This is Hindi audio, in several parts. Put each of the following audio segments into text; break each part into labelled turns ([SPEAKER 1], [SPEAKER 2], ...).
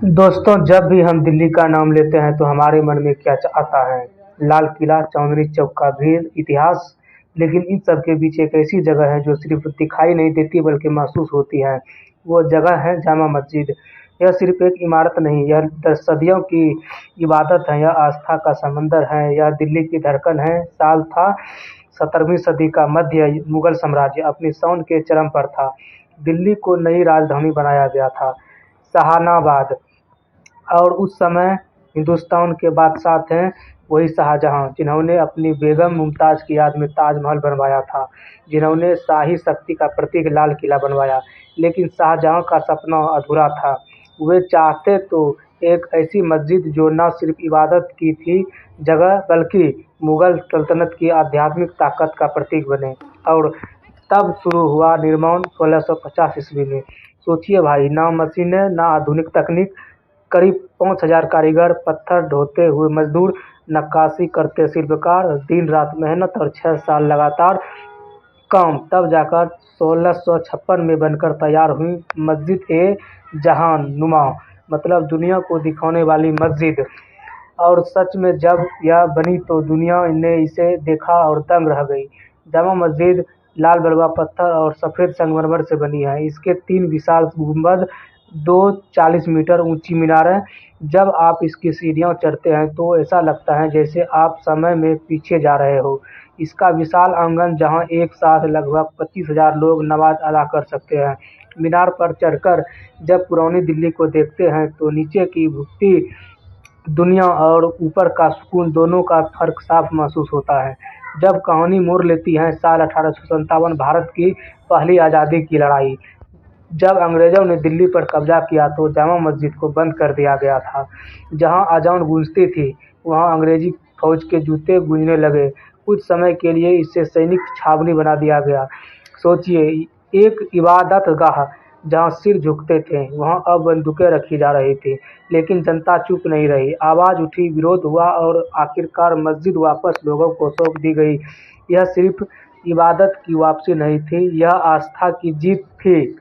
[SPEAKER 1] दोस्तों, जब भी हम दिल्ली का नाम लेते हैं तो हमारे मन में क्या आता है? लाल किला, चांदनी चौक का भीड़, इतिहास। लेकिन इन सब के बीच एक ऐसी जगह है जो सिर्फ दिखाई नहीं देती बल्कि महसूस होती है। वो जगह है जामा मस्जिद। यह सिर्फ एक इमारत नहीं, यह सदियों की इबादत है, यह आस्था का समंदर है, यह दिल्ली की धड़कन है। साल था 17वीं सदी का मध्य। मुगल साम्राज्य अपनी शौन के चरम पर था। दिल्ली को नई राजधानी बनाया गया था, शाहनाबाद। और उस समय हिंदुस्तान के बादशाह थे वही शाहजहां, जिन्होंने अपनी बेगम मुमताज़ की याद में ताजमहल बनवाया था, जिन्होंने शाही शक्ति का प्रतीक लाल किला बनवाया। लेकिन शाहजहां का सपना अधूरा था। वे चाहते तो एक ऐसी मस्जिद जो न सिर्फ इबादत की थी जगह बल्कि मुगल सल्तनत की आध्यात्मिक ताकत का प्रतीक बने। और तब शुरू हुआ निर्माण 1650 ईस्वी में। सोचिए भाई, ना मशीनें ना आधुनिक तकनीक, करीब 5,000 कारीगर, पत्थर ढोते हुए मजदूर, नक्काशी करते शिल्पकार, दिन रात मेहनत और 6 साल लगातार काम। तब जाकर 1656 में बनकर तैयार हुई मस्जिद ए जहां नुमा, मतलब दुनिया को दिखाने वाली मस्जिद। और सच में जब यह बनी तो दुनिया ने इसे देखा और दंग रह गई। जामा मस्जिद लाल बलुआ पत्थर और सफ़ेद संगमरमर से बनी है। इसके 3 विशाल गुंबद, 2 40 मीटर ऊंची मीनारें। जब आप इसकी सीढ़ियां चढ़ते हैं तो ऐसा लगता है जैसे आप समय में पीछे जा रहे हो। इसका विशाल आंगन जहां एक साथ लगभग 25,000 लोग नमाज अदा कर सकते हैं। मीनार पर चढ़कर जब पुरानी दिल्ली को देखते हैं तो नीचे की भुखती दुनिया और ऊपर का सुकून दोनों का फ़र्क साफ महसूस होता है। जब कहानी मोड़ लेती है साल 1857, भारत की पहली आज़ादी की लड़ाई। जब अंग्रेज़ों ने दिल्ली पर कब्ज़ा किया तो जामा मस्जिद को बंद कर दिया गया था। जहां अजान गूंजती थी, वहां अंग्रेज़ी फ़ौज के जूते गूंजने लगे। कुछ समय के लिए इसे सैनिक छावनी बना दिया गया। सोचिए, एक इबादतगाह जहां सिर झुकते थे, वहां अब बंदूकें रखी जा रही थी। लेकिन जनता चुप नहीं रही। आवाज़ उठी, विरोध हुआ और आखिरकार मस्जिद वापस लोगों को सौंप दी गई। यह सिर्फ इबादत की वापसी नहीं थी, यह आस्था की जीत थी।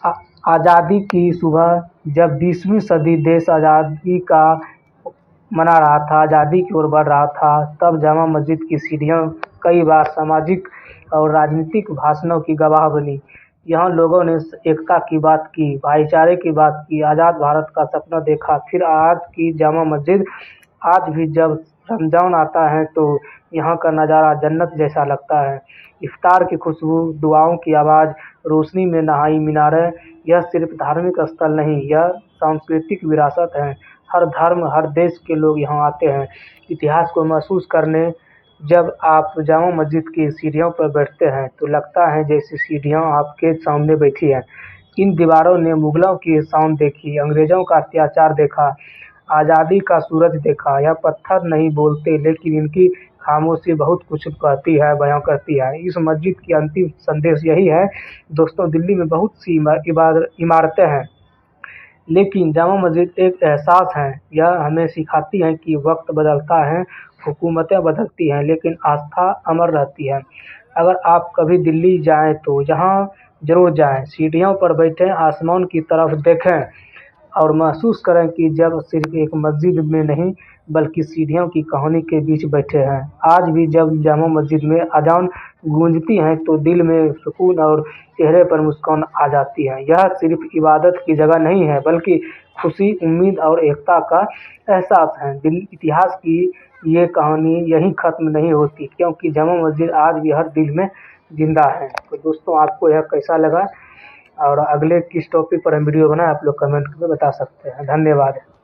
[SPEAKER 1] आ- आज़ादी की सुबह, जब 20वीं सदी देश आज़ादी का मना रहा था, आज़ादी की ओर बढ़ रहा था, तब जामा मस्जिद की सीढ़ियाँ कई बार सामाजिक और राजनीतिक भाषणों की गवाह बनी। यहाँ लोगों ने एकता की बात की, भाईचारे की बात की, आज़ाद भारत का सपना देखा। फिर आज की जामा मस्जिद, आज भी जब रमज़ान आता है तो यहाँ का नज़ारा जन्नत जैसा लगता है। इफ्तार की खुशबू, दुआओं की आवाज़, रोशनी में नहाई मीनारें। यह सिर्फ धार्मिक स्थल नहीं, यह सांस्कृतिक विरासत है। हर धर्म, हर देश के लोग यहाँ आते हैं इतिहास को महसूस करने। जब आप जामा मस्जिद की सीढ़ियों पर बैठते हैं तो लगता है जैसे सीढ़ियाँ आपके सामने बैठी हैं। इन दीवारों ने मुगलों की शान देखी, अंग्रेज़ों का अत्याचार देखा, आज़ादी का सूरज देखा। यह पत्थर नहीं बोलते, लेकिन इनकी खामोशी बहुत कुछ कहती है, बयां करती है। इस मस्जिद की अंतिम संदेश यही है। दोस्तों, दिल्ली में बहुत सी इमारतें हैं, लेकिन जामा मस्जिद एक एहसास है। यह हमें सिखाती है कि वक्त बदलता है, हुकूमतें बदलती हैं, लेकिन आस्था अमर रहती है। अगर आप कभी दिल्ली जाएं तो यहाँ ज़रूर जाएं, सीढ़ियों पर बैठें, आसमान की तरफ देखें और महसूस करें कि जब सिर्फ एक मस्जिद में नहीं बल्कि सीढ़ियों की कहानी के बीच बैठे हैं। आज भी जब जामा मस्जिद में अजान गूंजती है तो दिल में सुकून और चेहरे पर मुस्कान आ जाती है। यह सिर्फ इबादत की जगह नहीं है बल्कि खुशी, उम्मीद और एकता का एहसास है। दिल इतिहास की ये कहानी यहीं ख़त्म नहीं होती, क्योंकि जामा मस्जिद आज भी हर दिल में ज़िंदा है। तो दोस्तों, आपको यह कैसा लगा और अगले किस टॉपिक पर हम वीडियो बनाएं, आप लोग कमेंट में बता सकते हैं। धन्यवाद।